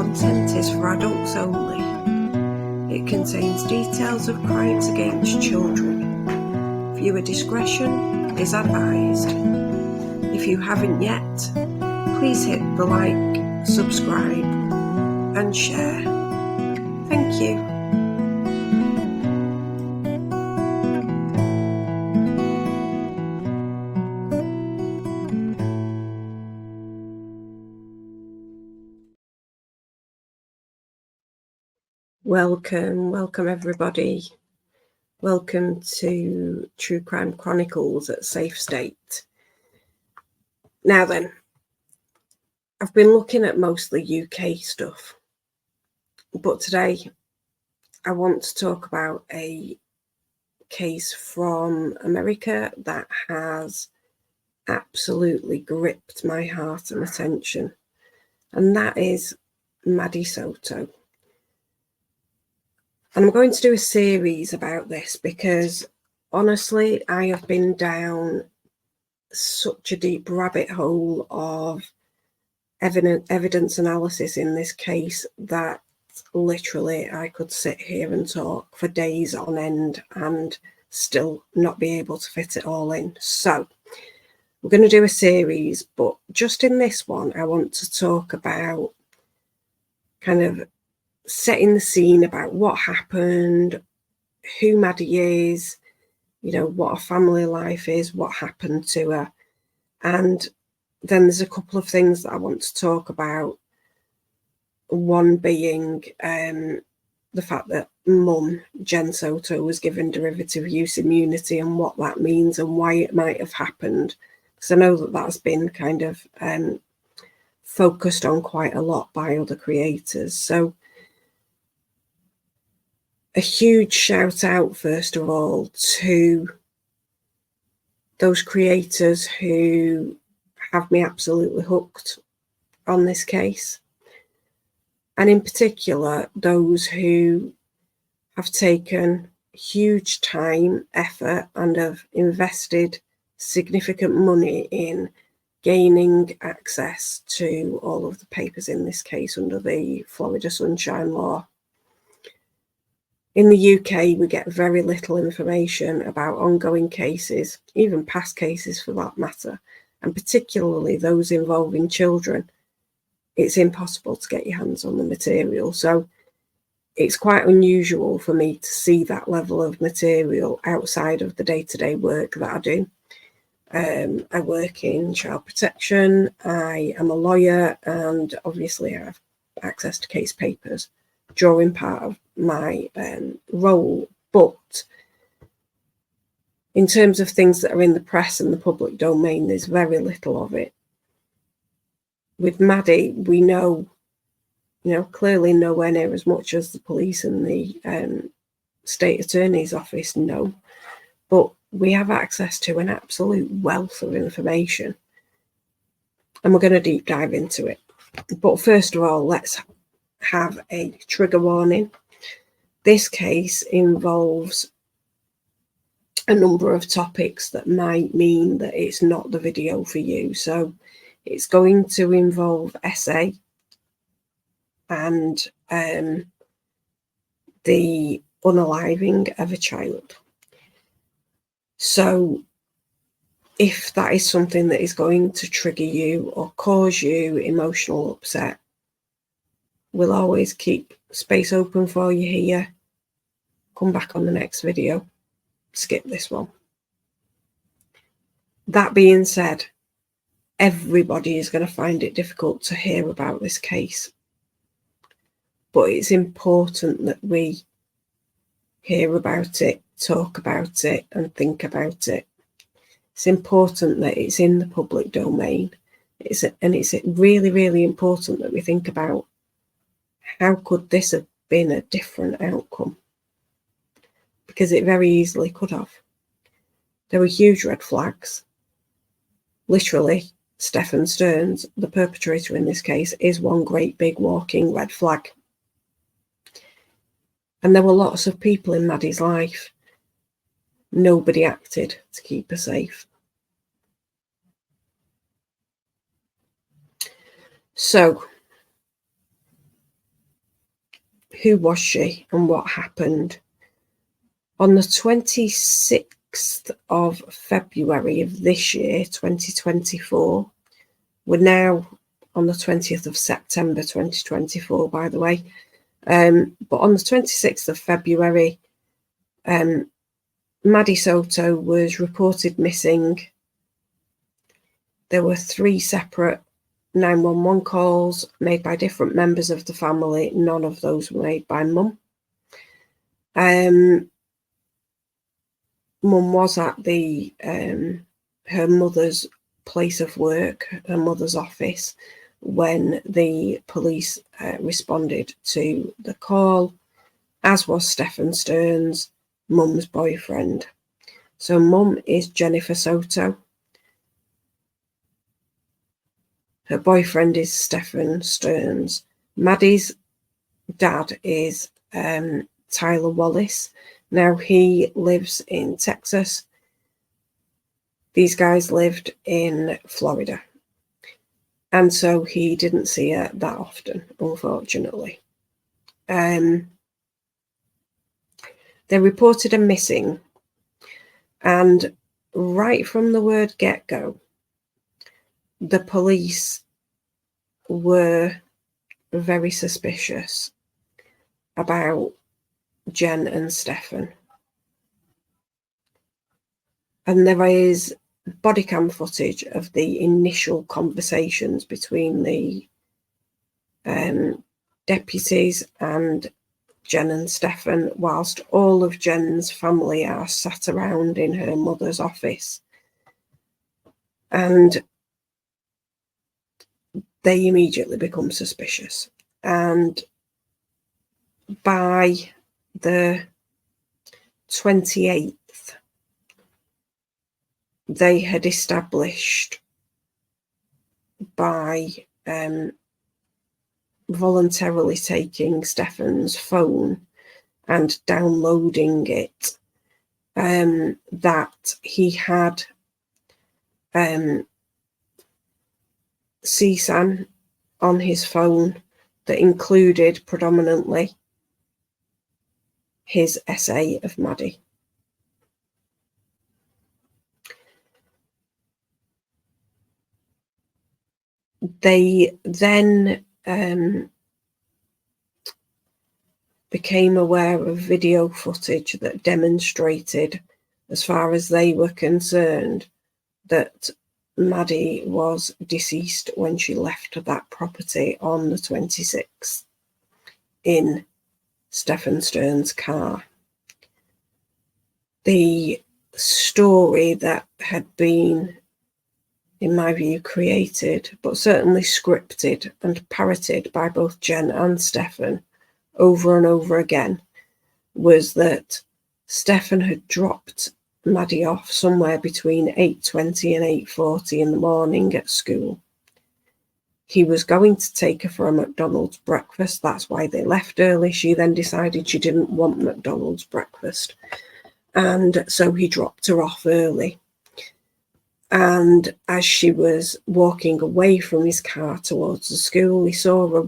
content is for adults only. It contains details of crimes against children. Viewer discretion is advised. If you haven't yet, please hit the like, subscribe and share. Thank you. Welcome everybody. Welcome to True Crime Chronicles at Safe State. Now then, I've been looking at mostly UK stuff, but today I want to talk about a case from America that has absolutely gripped my heart and attention, and that is Maddie Soto. And I'm going to do a series about this because, honestly, I have been down such a deep rabbit hole of evidence analysis in this case that literally I could sit here and talk for days on end and still not be able to fit it all in. So we're going to do a series, but just in this one, I want to talk about kind of setting the scene about what happened, who Maddie is, what her family life is, what happened to her. And then there's a couple of things that I want to talk about. One being the fact that Mum, Jen Soto, was given derivative use immunity and what that means and why it might have happened. Because I know that that's been kind of focused on quite a lot by other creators. So a huge shout out, first of all, to those creators who have me absolutely hooked on this case. And in particular, those who have taken huge time, effort, and have invested significant money in gaining access to all of the papers in this case under the Florida Sunshine Law. In the UK, we get very little information about ongoing cases, even past cases for that matter, and particularly those involving children. It's impossible to get your hands on the material. So it's quite unusual for me to see that level of material outside of the day-to-day work that I do. I work in child protection, I am a lawyer, and obviously I have access to case papers during part of my role. But in terms of things that are in the press and the public domain, there's very little of it. With Maddie, we know, clearly nowhere near as much as the police and the state attorney's office know, but we have access to an absolute wealth of information, and we're going to deep dive into it. But first of all, let's have a trigger warning. This case involves a number of topics that might mean that it's not the video for you. So it's going to involve essay and the unaliving of a child. So if that is something that is going to trigger you or cause you emotional upset, we'll always keep space open for you here. Come back on the next video. Skip this one. That being said, everybody is going to find it difficult to hear about this case. But it's important that we hear about it, talk about it, and think about it. It's important that it's in the public domain. It's really, really important that we think about how could this have been a different outcome? Because it very easily could have. There were huge red flags. Literally, Stephen Stearns, the perpetrator in this case, is one great big walking red flag. And there were lots of people in Maddie's life. Nobody acted to keep her safe. So who was she and what happened? On the 26th of February of this year, 2024, we're now on the 20th of September 2024, by the way. But on the 26th of February, Maddie Soto was reported missing. There were 3 separate 911 calls made by different members of the family. None of those were made by Mum. Mum was at her mother's place of work, her mother's office, when the police responded to the call, as was Stephen Stearns, Mum's boyfriend. So Mum is Jennifer Soto. Her boyfriend is Stephen Stearns. Maddie's dad is Tyler Wallace. Now he lives in Texas. These guys lived in Florida. And so he didn't see her that often, unfortunately. They reported her missing. And right from the word get-go, the police were very suspicious about Jen and Stephen. And there is body cam footage of the initial conversations between the deputies and Jen and Stephen, whilst all of Jen's family are sat around in her mother's office. And they immediately become suspicious. And by the 28th, they had established by voluntarily taking Stephen's phone and downloading it that he had CSAN on his phone that included predominantly his essay of Maddie. They then became aware of video footage that demonstrated, as far as they were concerned, that Maddie was deceased when she left that property on the 26th in Stephen Stearns' car. The story that had been, in my view, created, but certainly scripted and parroted by both Jen and Stephen over and over again, was that Stephen had dropped Maddie off somewhere between 8:20 and 8:40 in the morning at school. He was going to take her for a McDonald's breakfast. That's why they left early. She then decided she didn't want McDonald's breakfast. And so he dropped her off early. And as she was walking away from his car towards the school, he saw her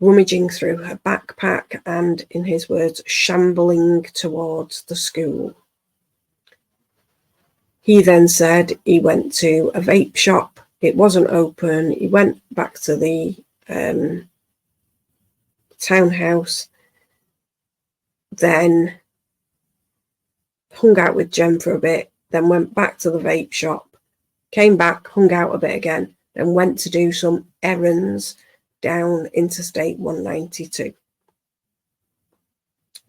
rummaging through her backpack and, in his words, shambling towards the school. He then said he went to a vape shop. It wasn't open. He went back to the townhouse, then hung out with Jen for a bit, then went back to the vape shop, came back, hung out a bit again, then went to do some errands down Interstate 192.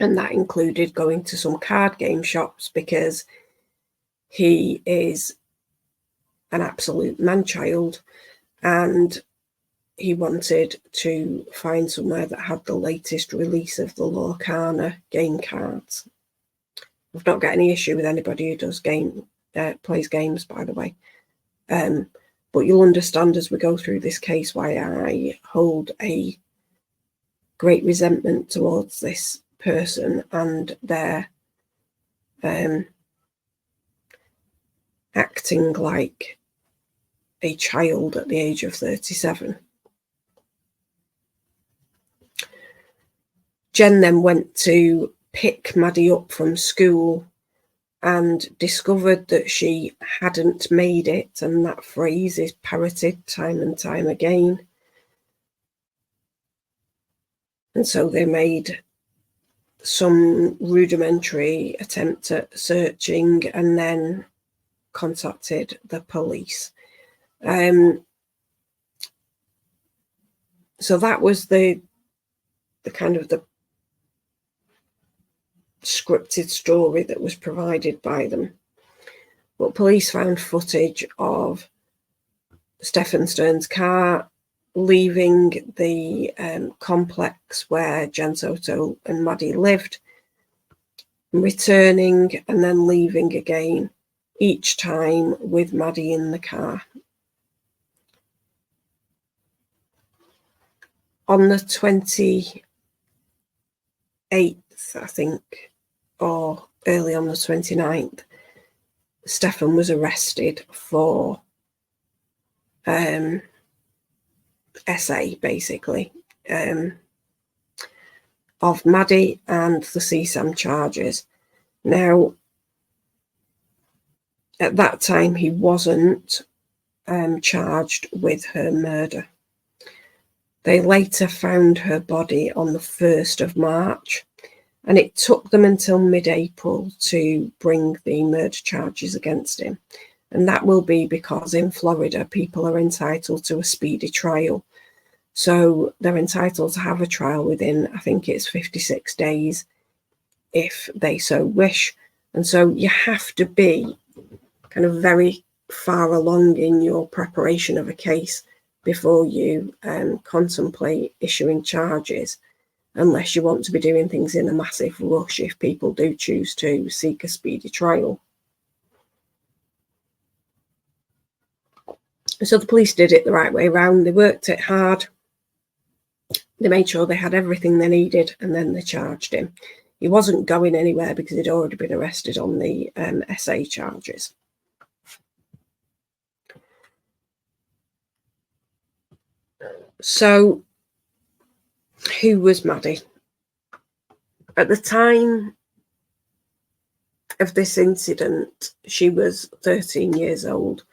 And that included going to some card game shops because he is an absolute man-child and he wanted to find somewhere that had the latest release of the Lorcana game cards. I've not got any issue with anybody who does plays games, by the way. But you'll understand as we go through this case why I hold a great resentment towards this person and their acting like a child at the age of 37. Jen then went to pick Maddie up from school and discovered that she hadn't made it, and that phrase is parroted time and time again. And so they made some rudimentary attempt at searching and then contacted the police. So that was the kind of the scripted story that was provided by them. But police found footage of Stefan Stern's car leaving the complex where Jen Soto and Maddie lived, returning and then leaving again, each time with Maddie in the car. On the 28th, I think, or early on the 29th, Stefan was arrested for SA, basically, of Maddie and the CSAM charges. Now, at that time, he wasn't charged with her murder. They later found her body on the 1st of March, and it took them until mid-April to bring the murder charges against him. And that will be because in Florida, people are entitled to a speedy trial. So they're entitled to have a trial within, I think it's 56 days, if they so wish. And so you have to be kind of very far along in your preparation of a case before you contemplate issuing charges, unless you want to be doing things in a massive rush if people do choose to seek a speedy trial. So the police did it the right way around. They worked it hard. They made sure they had everything they needed, and then they charged him. He wasn't going anywhere because he'd already been arrested on the SA charges. So, who was Maddie? At the time of this incident, she was 13 years old,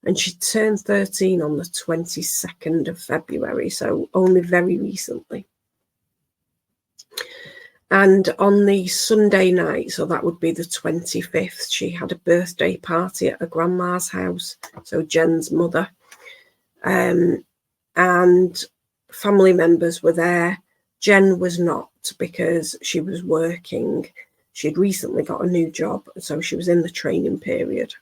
and she turned 13 on the 22nd of February, so only very recently. And on the Sunday night, so that would be the 25th, she had a birthday party at her grandma's house, so Jen's mother. And family members were there. Jen was not, because she was working. She'd recently got a new job, so she was in the training period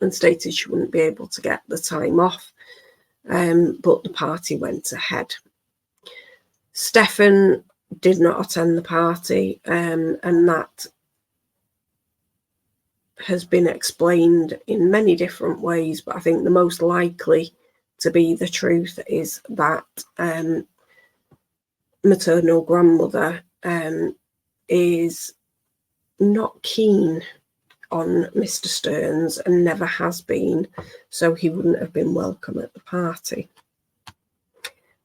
and stated she wouldn't be able to get the time off. But the party went ahead. Stefan did not attend the party, and that has been explained in many different ways, but I think the most likely to be the truth is that maternal grandmother is not keen on Mr. Stearns and never has been, so he wouldn't have been welcome at the party.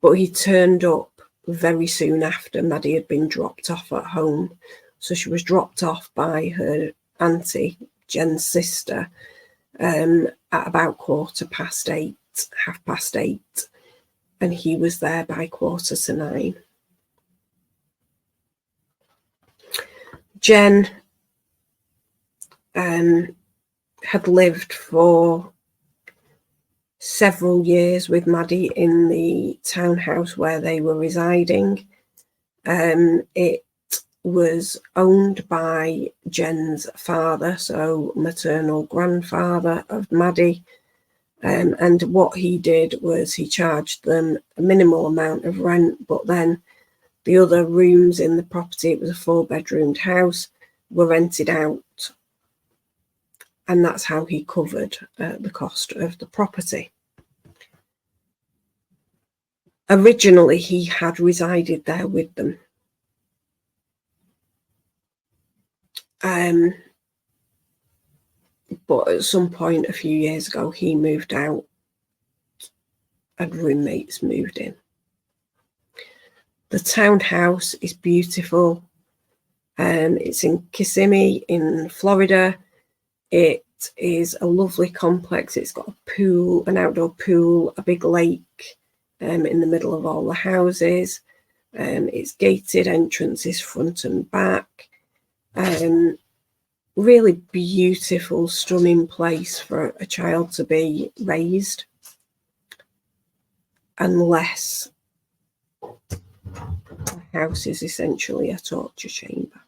But he turned up very soon after Maddie had been dropped off at home. So she was dropped off by her auntie, Jen's sister, at about 8:15, 8:30, and he was there by 9:15. Jen had lived for several years with Maddie in the townhouse where they were residing. It was owned by Jen's father, so maternal grandfather of Maddie. And what he did was he charged them a minimal amount of rent, but then the other rooms in the property, it was a 4-bedroomed house, were rented out. And that's how he covered the cost of the property. Originally, he had resided there with them. But at some point a few years ago, he moved out and roommates moved in. The townhouse is beautiful. It's in Kissimmee in Florida. It is a lovely complex. It's got a pool, an outdoor pool, a big lake in the middle of all the houses. It's gated entrances front and back. Really beautiful, stunning place for a child to be raised, unless the house is essentially a torture chamber.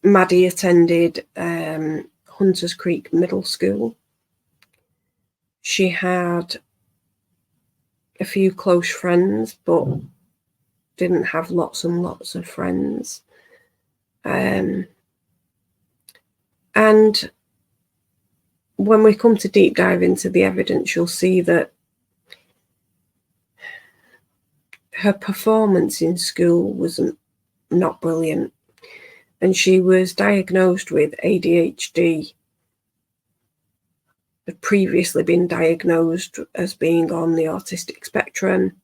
Maddie attended Hunters Creek Middle School. She had a few close friends, but didn't have lots and lots of friends. And when we come to deep dive into the evidence, you'll see that her performance in school was not brilliant. And she was diagnosed with ADHD, had previously been diagnosed as being on the autistic spectrum,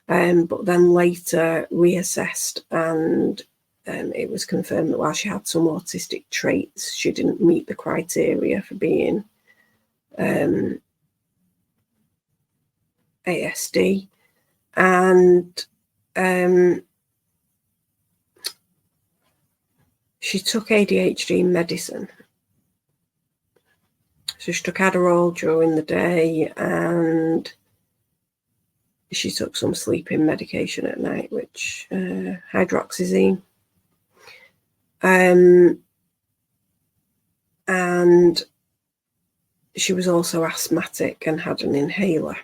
but then later reassessed, and it was confirmed that while she had some autistic traits, she didn't meet the criteria for being ASD. And she took ADHD medicine. So she took Adderall during the day, and she took some sleeping medication at night, which hydroxyzine. And she was also asthmatic and had an inhaler.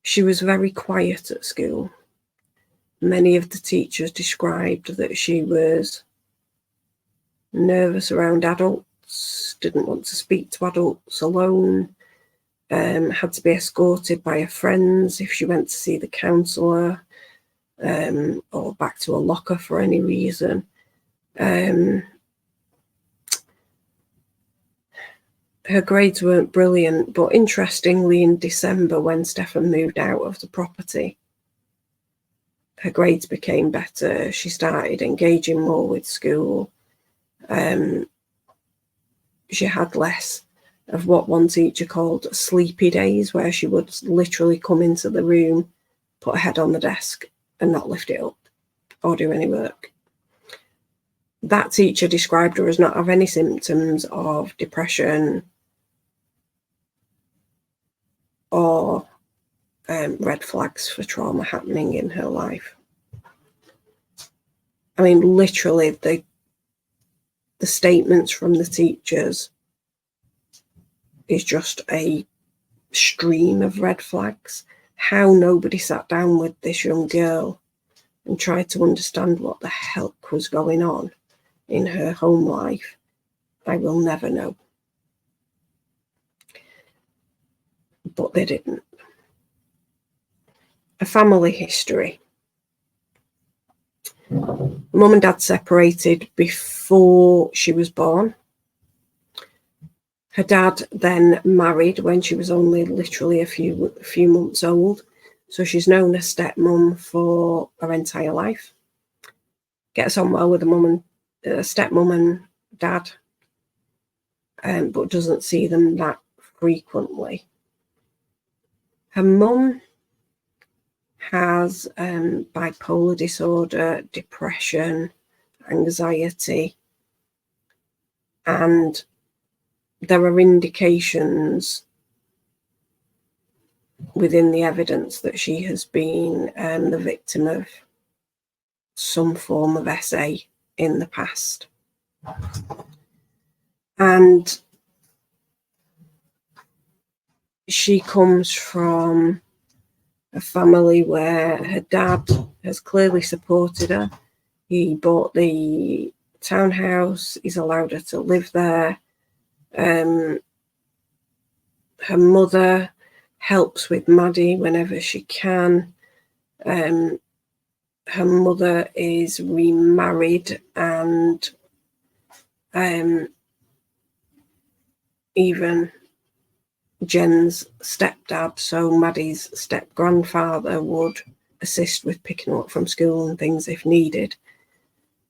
She was very quiet at school. Many of the teachers described that she was nervous around adults, didn't want to speak to adults alone, had to be escorted by her friends if she went to see the counsellor, or back to a locker for any reason. Her grades weren't brilliant, but interestingly, in December, when Stefan moved out of the property, her grades became better. She started engaging more with school. She had less of what one teacher called sleepy days, where she would literally come into the room, put her head on the desk and not lift it up or do any work. That teacher described her as not having any symptoms of depression or red flags for trauma happening in her life. I mean, literally, the statements from the teachers is just a stream of red flags. How nobody sat down with this young girl and tried to understand what the heck was going on in her home life, I will never know. But they didn't. A family history. Mum and dad separated before she was born. Her dad then married when she was only literally a few months old. So she's known as stepmom for her entire life. Gets on well with the stepmom and dad, but doesn't see them that frequently. Her mum has bipolar disorder, depression, anxiety, and there are indications within the evidence that she has been the victim of some form of SA in the past. And she comes from a family where her dad has clearly supported her. He bought the townhouse, he's allowed her to live there. Her mother helps with Maddie whenever she can. Her mother is remarried and even Jen's stepdad, so Maddie's step-grandfather, would assist with picking her up from school and things if needed.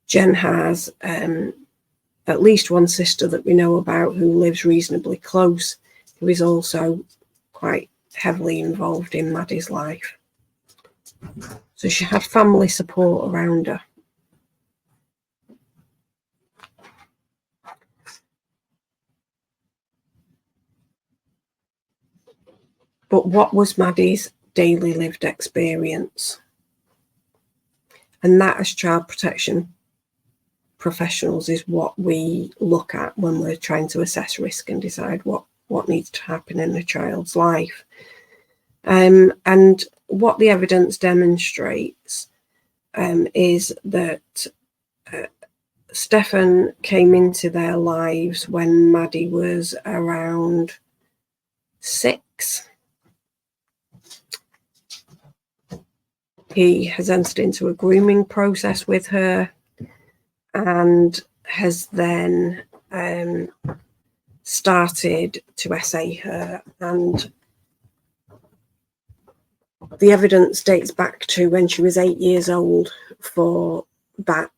Jen has at least one sister that we know about who lives reasonably close, who is also quite heavily involved in Maddie's life. So she had family support around her. But what was Maddie's daily lived experience? And that, as child protection professionals, is what we look at when we're trying to assess risk and decide what needs to happen in a child's life. And what the evidence demonstrates is that Stefan came into their lives when Maddie was around 6. He has entered into a grooming process with her and has then started to essay her, and the evidence dates back to when she was 8 years old for that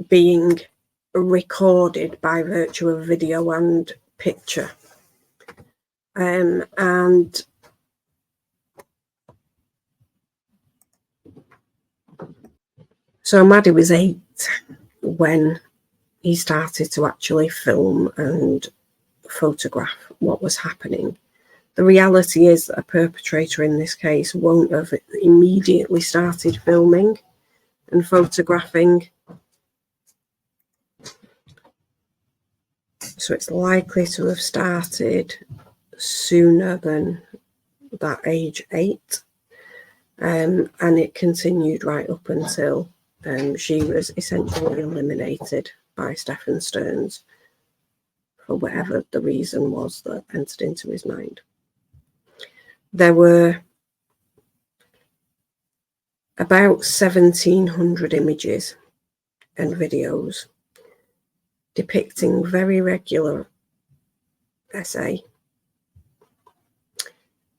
being recorded by virtue of video and picture. And so Maddie was 8 when he started to actually film and photograph what was happening. The reality is that a perpetrator in this case won't have immediately started filming and photographing. So it's likely to have started sooner than that age 8. And it continued right up until she was essentially eliminated by Stefan Stearns for whatever the reason was that entered into his mind. There were about 1,700 images and videos depicting very regular essay,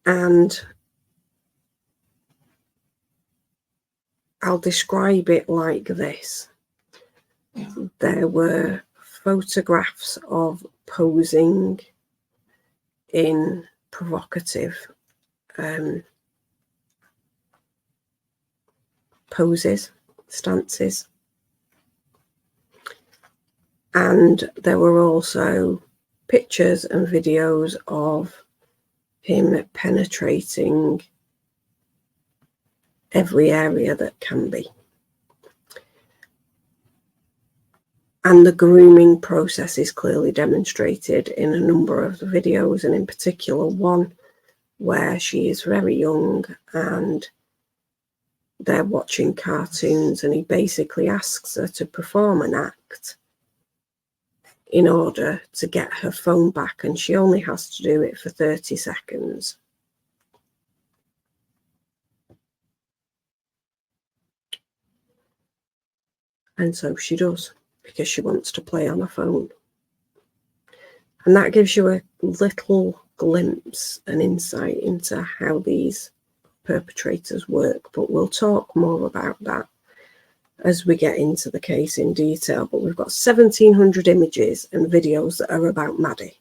and I'll describe it like this. There were photographs of posing in provocative poses, stances. And there were also pictures and videos of him penetrating every area that can be. And the grooming process is clearly demonstrated in a number of the videos, and in particular one where she is very young and they're watching cartoons and he basically asks her to perform an act in order to get her phone back, and she only has to do it for 30 seconds. And so she does, because she wants to play on her phone. And that gives you a little glimpse and insight into how these perpetrators work, but we'll talk more about that as we get into the case in detail. But we've got 1,700 images and videos that are about Maddie.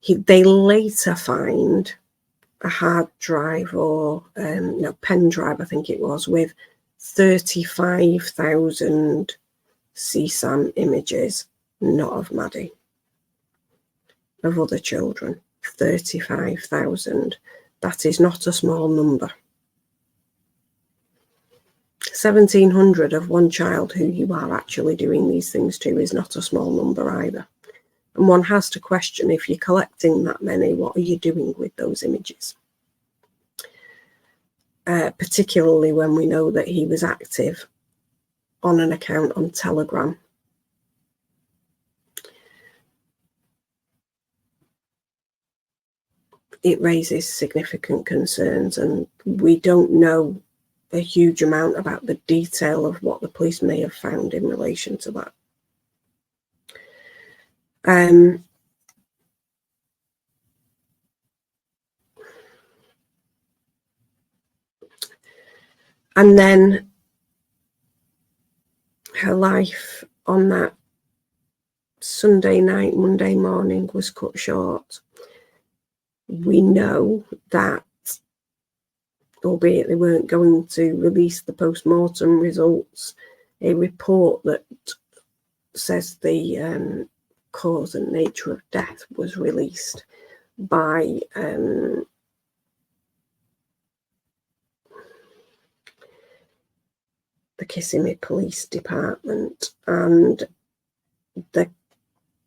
They later find a hard drive or pen drive, I think it was, with 35,000 CSAM images, not of Maddie, of other children. 35,000. That is not a small number. 1,700 of one child who you are actually doing these things to is not a small number either. And one has to question, if you're collecting that many, what are you doing with those images? Particularly when we know that he was active on an account on Telegram. It raises significant concerns, and we don't know a huge amount about the detail of what the police may have found in relation to that. And then her life on that Sunday night, Monday morning was cut short. We know that, albeit they weren't going to release the post-mortem results, a report that says the cause and nature of death was released by the Kissimmee Police Department, and the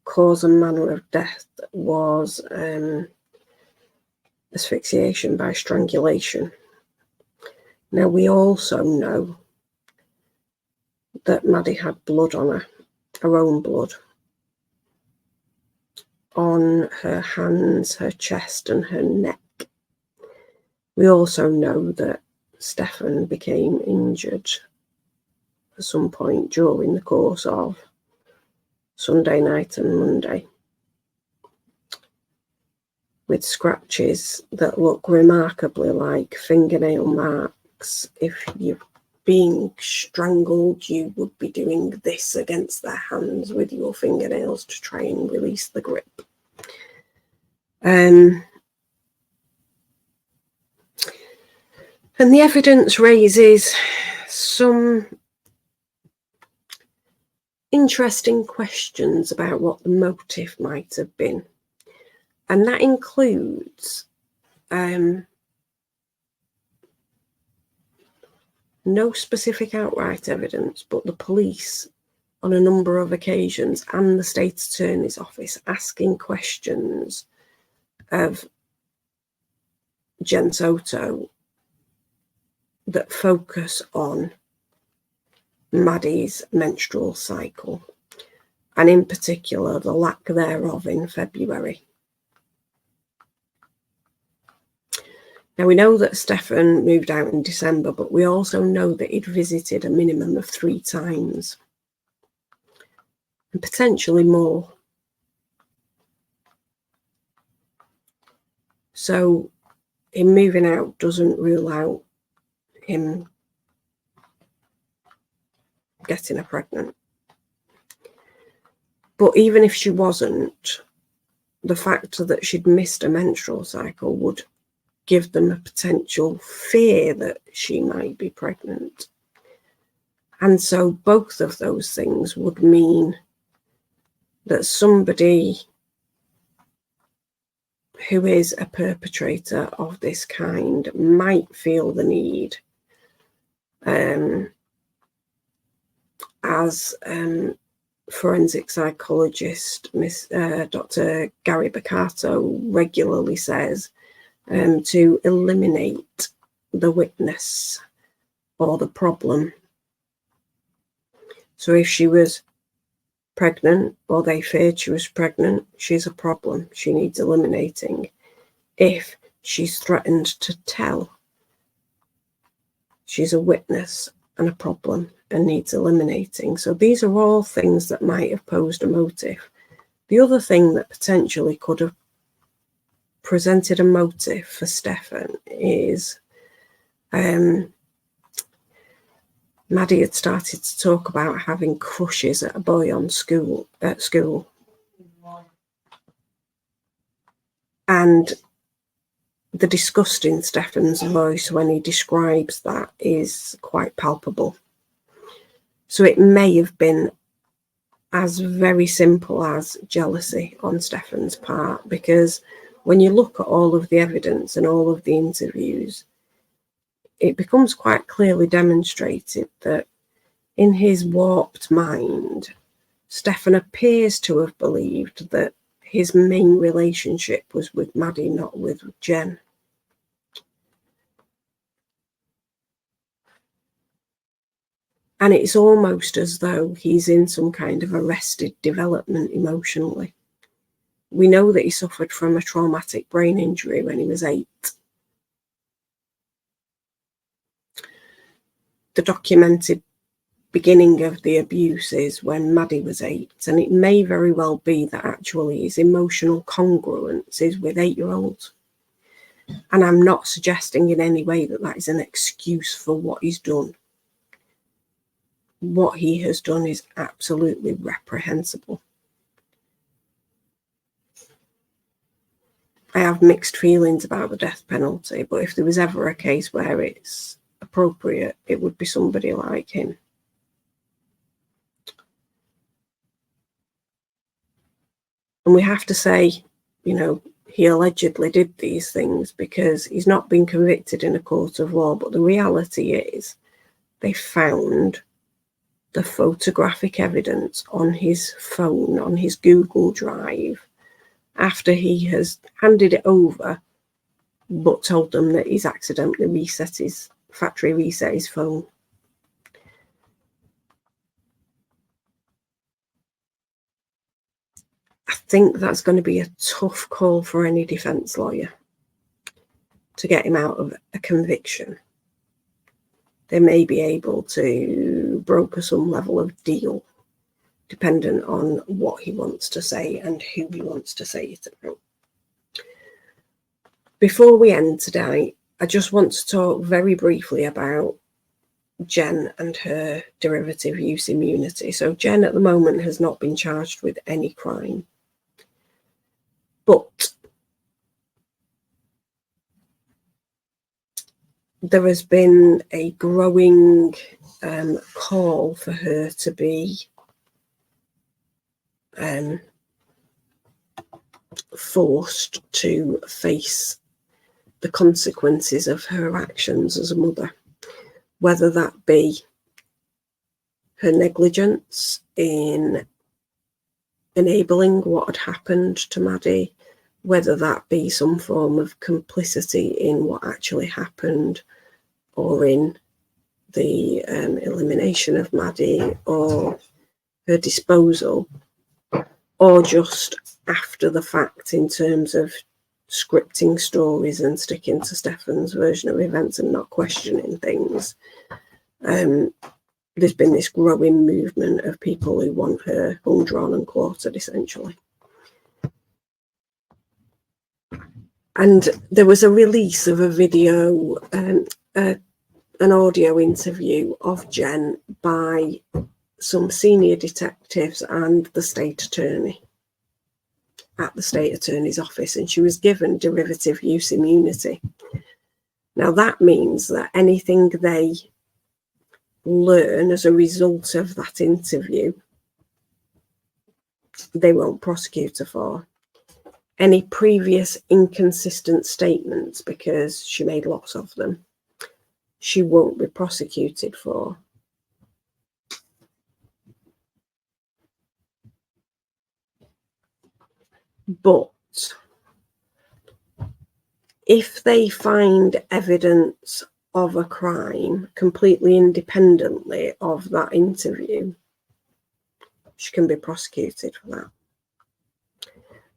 cause and manner of death was asphyxiation by strangulation. Now, we also know that Maddie had blood on her own blood, on her hands, her chest and her neck. We also know that Stefan became injured at some point during the course of Sunday night and Monday, with scratches that look remarkably like fingernail marks. If you're being strangled, you would be doing this against their hands with your fingernails to try and release the grip. And the evidence raises some interesting questions about what the motive might have been. And that includes no specific outright evidence, but the police on a number of occasions and the state attorney's office asking questions of Jen Soto that focus on Maddie's menstrual cycle, and in particular the lack thereof in February. Now, we know that Stefan moved out in December, but we also know that he'd visited a minimum of 3 times, and potentially more. So him moving out doesn't rule out him getting her pregnant. But even if she wasn't, the fact that she'd missed a menstrual cycle would give them a potential fear that she might be pregnant. And so both of those things would mean that somebody who is a perpetrator of this kind might feel the need, as forensic psychologist Dr. Gary Baccato regularly says, to eliminate the witness or the problem. So if she was pregnant, or they feared she was pregnant, she's a problem. She needs eliminating. If she's threatened to tell, she's a witness and a problem and needs eliminating. So these are all things that might have posed a motive. The other thing that potentially could have presented a motive for Stefan is Maddie had started to talk about having crushes at a boy at school. And the disgust in Stefan's voice when he describes that is quite palpable. So it may have been as very simple as jealousy on Stefan's part, because when you look at all of the evidence and all of the interviews, it becomes quite clearly demonstrated that in his warped mind, Stefan appears to have believed that his main relationship was with Maddie, not with Jen. And it's almost as though he's in some kind of arrested development emotionally. We know that he suffered from a traumatic brain injury when he was 8. The documented beginning of the abuse is when Maddie was 8, and it may very well be that actually his emotional congruence is with 8-year-olds. And I'm not suggesting in any way that that is an excuse for what he's done. What he has done is absolutely reprehensible. I have mixed feelings about the death penalty, but if there was ever a case where it's appropriate, it would be somebody like him. And we have to say, you know, he allegedly did these things because he's not been convicted in a court of law. But the reality is they found the photographic evidence on his phone, on his Google Drive, after he has handed it over, but told them that he's accidentally factory reset his phone. I think that's going to be a tough call for any defence lawyer to get him out of a conviction. They may be able to broker some level of deal, dependent on what he wants to say and who he wants to say it about. Before we end today, I just want to talk very briefly about Jen and her derivative use immunity. So Jen at the moment has not been charged with any crime. But there has been a growing call for her to be forced to face the consequences of her actions as a mother, whether that be her negligence in enabling what had happened to Maddie, whether that be some form of complicity in what actually happened, or in the elimination of Maddie, or her disposal, or just after the fact in terms of scripting stories and sticking to Stefan's version of events and not questioning things. There's been this growing movement of people who want her hung, drawn and quartered, essentially. And there was a release of a video, an audio interview of Jen by some senior detectives and the state attorney at the state attorney's office, and she was given derivative use immunity. Now that means that anything they learn as a result of that interview, they won't prosecute her for. Any previous inconsistent statements, because she made lots of them, she won't be prosecuted for. But if they find evidence of a crime completely independently of that interview, she can be prosecuted for that.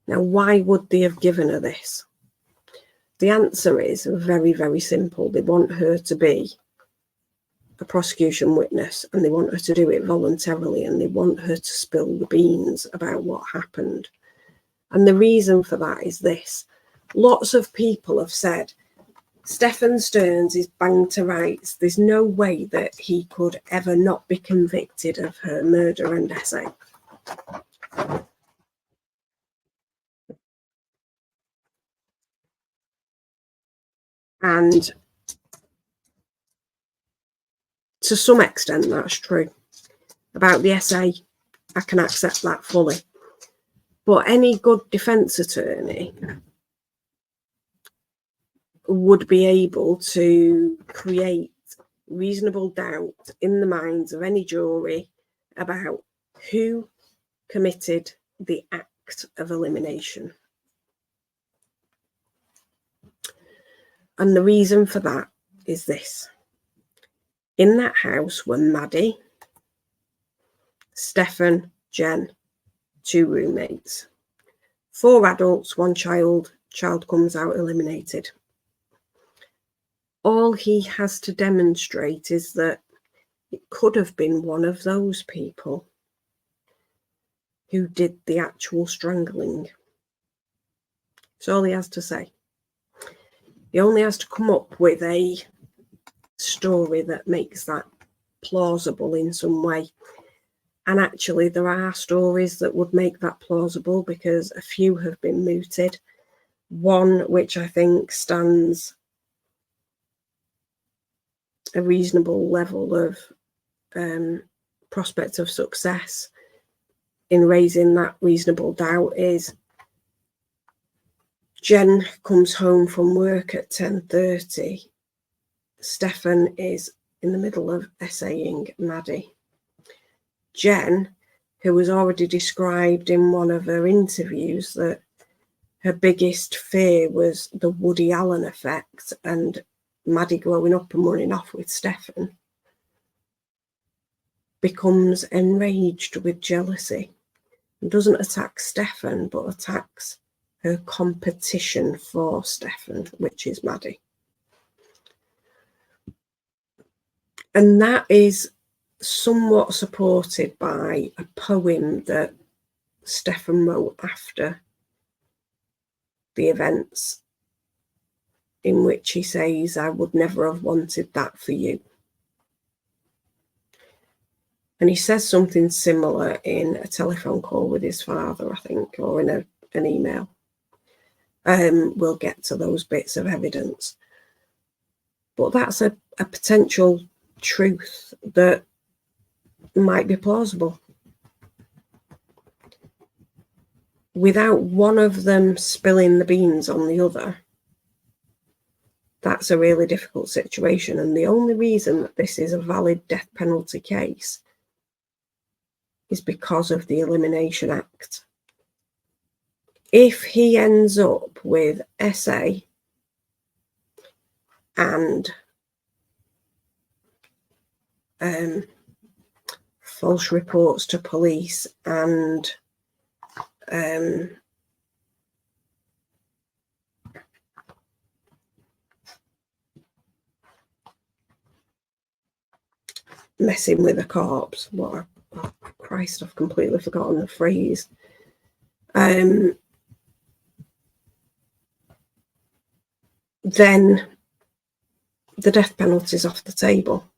Now, why would they have given her this? The answer is very, very simple. They want her to be a prosecution witness, and they want her to do it voluntarily, and they want her to spill the beans about what happened. And the reason for that is this. Lots of people have said, Stefan Stearns is banged to rights. There's no way that he could ever not be convicted of her murder and essay. And to some extent, that's true. About the essay, I can accept that fully. But any good defence attorney would be able to create reasonable doubt in the minds of any jury about who committed the act of elimination. And the reason for that is this. In that house were Maddie, Stefan, Jen, 2 roommates, 4 adults, 1 child. Child comes out eliminated. All he has to demonstrate is that, It could have been one of those people who did the actual strangling. That's all he has to say. He only has to come up with a story that makes that plausible in some way. And actually, there are stories that would make that plausible because a few have been mooted. One which I think stands a reasonable level of prospect of success in raising that reasonable doubt is Jen comes home from work at 10:30. Stefan is in the middle of essaying Maddie. Jen, who was already described in one of her interviews that her biggest fear was the Woody Allen effect and Maddie growing up and running off with Stefan, becomes enraged with jealousy and doesn't attack Stefan but attacks her competition for Stefan, which is Maddie. And that is somewhat supported by a poem that Stefan wrote after the events, in which he says, "I would never have wanted that for you." And he says something similar in a telephone call with his father, I think, or in an email. We'll get to those bits of evidence. But that's a potential truth that might be plausible. Without one of them spilling the beans on the other, that's a really difficult situation. And the only reason that this is a valid death penalty case is because of the Elimination Act. If he ends up with essay and false reports to police and messing with a corpse, oh Christ, I've completely forgotten the phrase. Then the death penalty is off the table.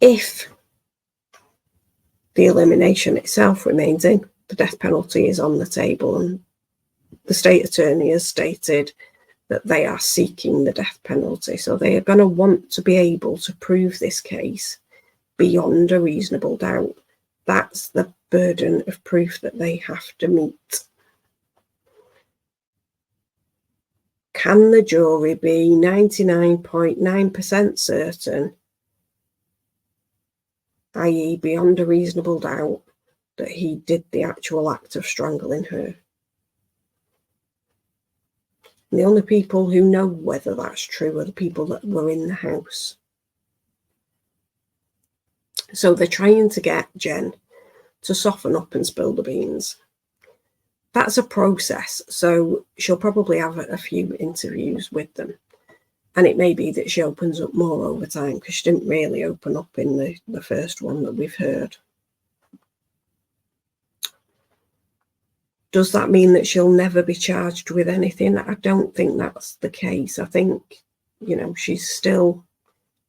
If the elimination itself remains in, the death penalty is on the table, and the state attorney has stated that they are seeking the death penalty. So they are going to want to be able to prove this case beyond a reasonable doubt. That's the burden of proof that they have to meet. Can the jury be 99.9% certain, i.e. beyond a reasonable doubt, that he did the actual act of strangling her? And the only people who know whether that's true are the people that were in the house. So they're trying to get Jen to soften up and spill the beans. That's a process, so she'll probably have a few interviews with them. And it may be that she opens up more over time, because she didn't really open up in the first one that we've heard. Does that mean that she'll never be charged with anything? I don't think that's the case. I think, she's still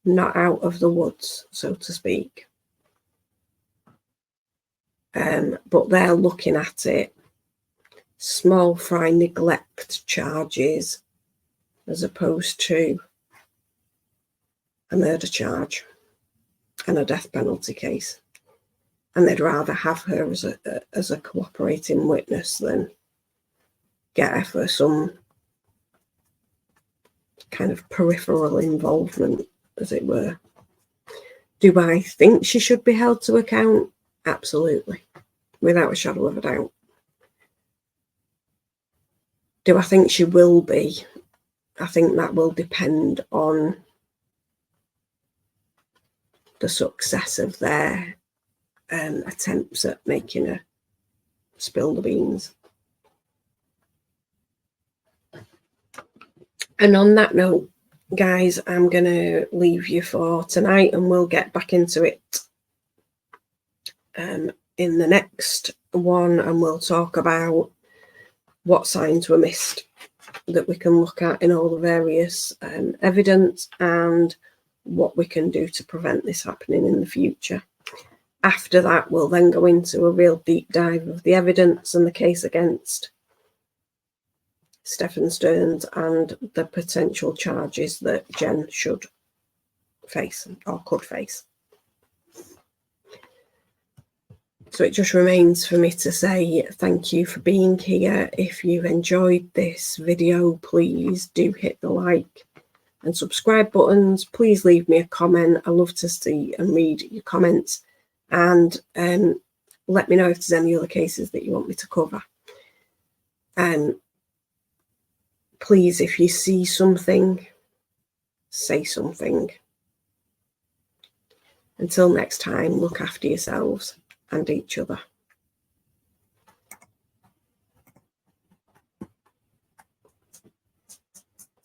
not out of the woods, so to speak. But they're looking at it, small fry neglect charges as opposed to a murder charge and a death penalty case. And they'd rather have her as a cooperating witness than get her for some kind of peripheral involvement, as it were. Do I think she should be held to account? Absolutely, without a shadow of a doubt. Do I think she will be? I think that will depend on the success of their attempts at making her spill the beans. And on that note, guys, I'm going to leave you for tonight, and we'll get back into it in the next one, and we'll talk about what signs were missed that we can look at in all the various evidence, and what we can do to prevent this happening in the future. After that, we'll then go into a real deep dive of the evidence and the case against Stephen Stearns and the potential charges that Jen should face or could face. So it just remains for me to say thank you for being here. If you enjoyed this video, please do hit the like and subscribe buttons. Please leave me a comment. I love to see and read your comments, and let me know if there's any other cases that you want me to cover. Please, if you see something, say something. Until next time, look after yourselves and each other.